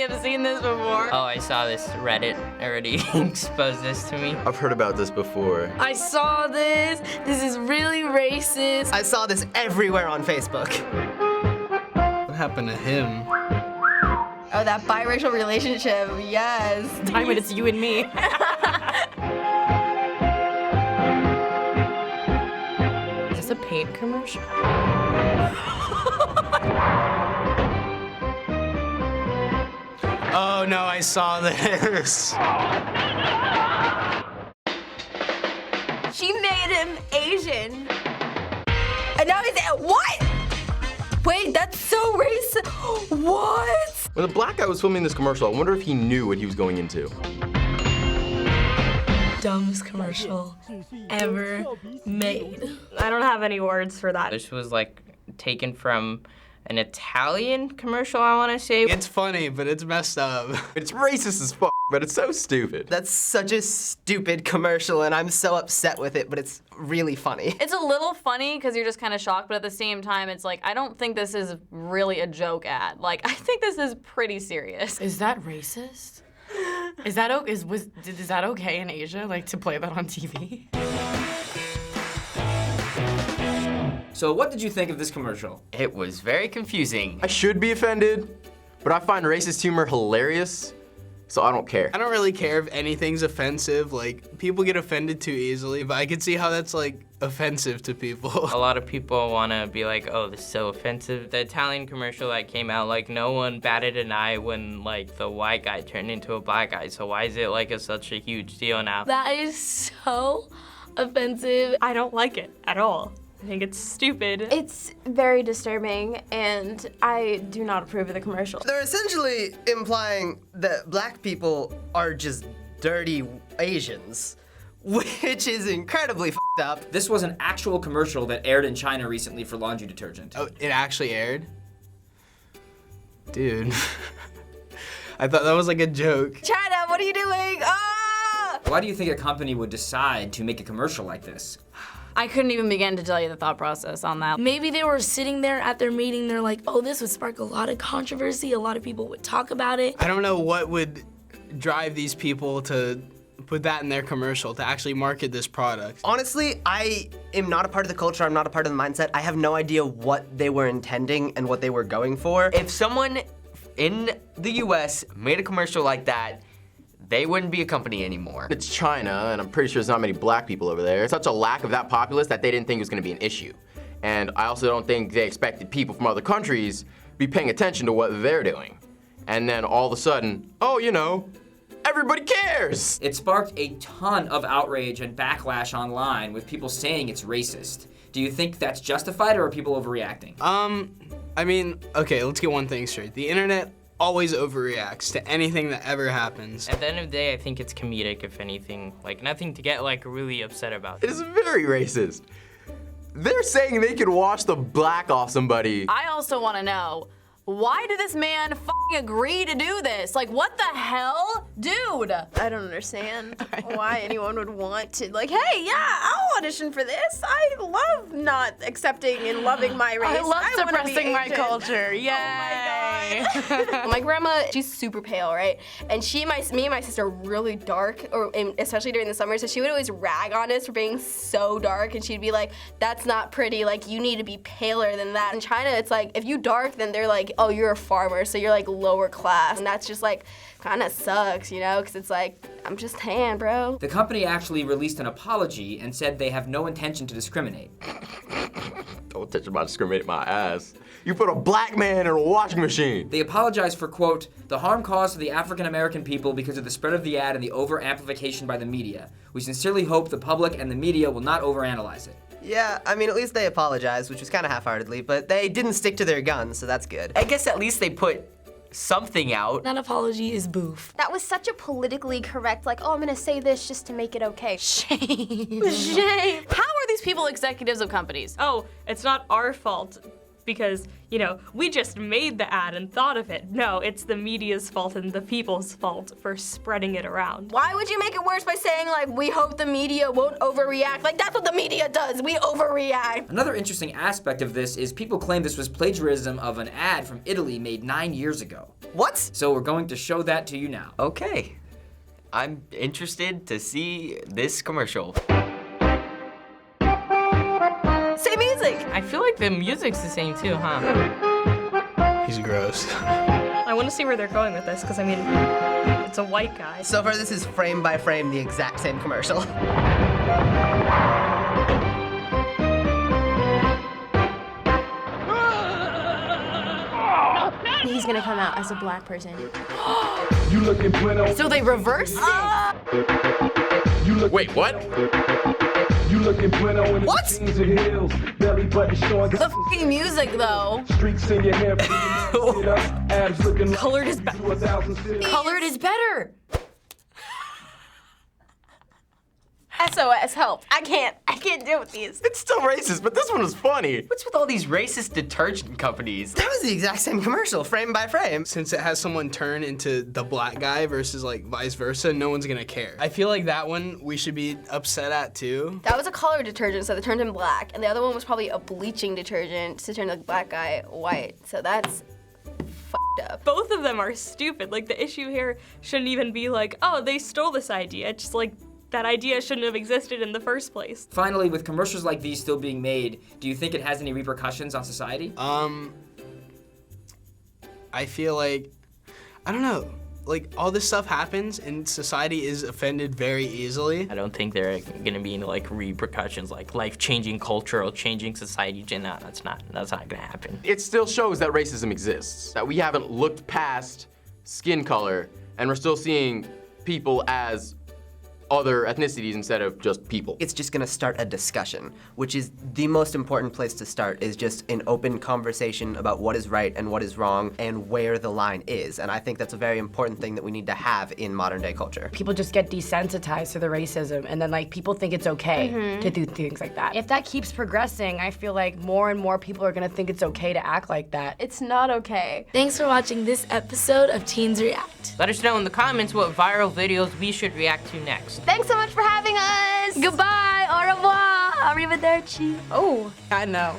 have seen this before. Oh, I saw this. Reddit already exposed this to me. I've heard about this before. I saw this. This is really racist. I saw this everywhere on Facebook. What happened to him? Oh, that biracial relationship, yes. Time it, it's you and me. Is this a paint commercial? Oh no, I saw this. She made him Asian. And now he's, what? Wait, that's so racist. What? When the black guy was filming this commercial, I wonder if he knew what he was going into. Dumbest commercial ever made. I don't have any words for that. This was like taken from an Italian commercial, I want to say. It's funny, but it's messed up. It's racist as fuck, but it's so stupid. That's such a stupid commercial, and I'm so upset with it, but it's really funny. It's a little funny because you're just kind of shocked, but at the same time, it's like, I don't think this is really a joke ad. Like, I think this is pretty serious. Is that racist? Is that okay in Asia, like to play that on TV? So what did you think of this commercial? It was very confusing. I should be offended, but I find racist humor hilarious, so I don't care. I don't really care if anything's offensive. Like, people get offended too easily, but I can see how that's like offensive to people. A lot of people want to be like, oh, this is so offensive. The Italian commercial that came out, like, no one batted an eye when, like, the white guy turned into a black guy. So why is it, like, such a huge deal now? That is so offensive. I don't like it at all. I think it's stupid. It's very disturbing, and I do not approve of the commercial. They're essentially implying that black people are just dirty Asians, which is incredibly f***ed up. This was an actual commercial that aired in China recently for laundry detergent. Oh, it actually aired? Dude. I thought that was like a joke. China, what are you doing? Ah! Why do you think a company would decide to make a commercial like this? I couldn't even begin to tell you the thought process on that. Maybe they were sitting there at their meeting, they're like, oh, this would spark a lot of controversy, a lot of people would talk about it. I don't know what would drive these people to put that in their commercial, to actually market this product. Honestly, I am not a part of the culture, I'm not a part of the mindset. I have no idea what they were intending and what they were going for. If someone in the US made a commercial like that, they wouldn't be a company anymore. It's China, and I'm pretty sure there's not many black people over there. Such a lack of that populace that they didn't think it was gonna be an issue. And I also don't think they expected people from other countries be paying attention to what they're doing. And then all of a sudden, oh, you know, everybody cares! It sparked a ton of outrage and backlash online with people saying it's racist. Do you think that's justified, or are people overreacting? I mean, okay, let's get one thing straight. The internet always overreacts to anything that ever happens. At the end of the day, I think it's comedic, if anything. Like, nothing to get, like, really upset about. It is very racist. They're saying they could wash the black off somebody. I also want to know, why did this man f***ing agree to do this? Like, what the hell? Dude! I don't understand why anyone would want to, like, hey, yeah, I'll audition for this. I love not accepting and loving my race. I love wanna be suppressing my Asian. culture, yay! Oh my God. My grandma, she's super pale, right? And me and my sister are really dark, especially during the summer, so she would always rag on us for being so dark, and she'd be like, that's not pretty, like, you need to be paler than that. In China, it's like, if you dark, then they're like, oh, you're a farmer, so you're like lower class. And that's just like, kinda sucks, you know? Because it's like, I'm just tan, bro. The company actually released an apology and said they have no intention to discriminate. Don't touch about discriminating my ass. You put a black man in a washing machine. They apologized for, quote, the harm caused to the African-American people because of the spread of the ad and the over-amplification by the media. We sincerely hope the public and the media will not overanalyze it. Yeah, I mean, at least they apologized, which was kind of half-heartedly, but they didn't stick to their guns, so that's good. I guess at least they put something out. That apology is boof. That was such a politically correct, like, oh, I'm gonna say this just to make it okay. Shame. Shame. How are these people executives of companies? Oh, it's not our fault. because, you know, we just made the ad and thought of it. No, it's the media's fault and the people's fault for spreading it around. Why would you make it worse by saying, like, we hope the media won't overreact? Like, that's what the media does. We overreact. Another interesting aspect of this is people claim this was plagiarism of an ad from Italy made 9 years ago. What? So we're going to show that to you now. Okay. I'm interested to see this commercial. Say music. I feel like the music's the same too, huh? He's gross. I want to see where they're going with this, because, I mean, it's a white guy. So far, this is frame by frame the exact same commercial. He's gonna come out as a black person. So they reversed it? Wait, what? What? The fucking music, though. Colored is better. Colored is better. SOS, help. I can't deal with these. It's still racist, but this one was funny. What's with all these racist detergent companies? That was the exact same commercial, frame by frame. Since it has someone turn into the black guy versus like vice versa, no one's gonna care. I feel like that one we should be upset at too. That was a color detergent, so they turned him black. And the other one was probably a bleaching detergent to turn the black guy white. So that's f***ed up. Both of them are stupid. Like, the issue here shouldn't even be like, oh, they stole this idea. It's just like, that idea shouldn't have existed in the first place. Finally, with commercials like these still being made, do you think it has any repercussions on society? I feel like, I don't know, like all this stuff happens and society is offended very easily. I don't think there are gonna be any like repercussions, like life-changing cultural changing society. No, that's not gonna happen. It still shows that racism exists, that we haven't looked past skin color and we're still seeing people as other ethnicities instead of just people. It's just gonna start a discussion, which is the most important place to start, is just an open conversation about what is right and what is wrong and where the line is. And I think that's a very important thing that we need to have in modern day culture. People just get desensitized to the racism, and then like people think it's okay to do things like that. If that keeps progressing, I feel like more and more people are gonna think it's okay to act like that. It's not okay. Thanks for watching this episode of Teens React. Let us know in the comments what viral videos we should react to next. Thanks so much for having us. Goodbye, au revoir, arrivederci. Oh, I know.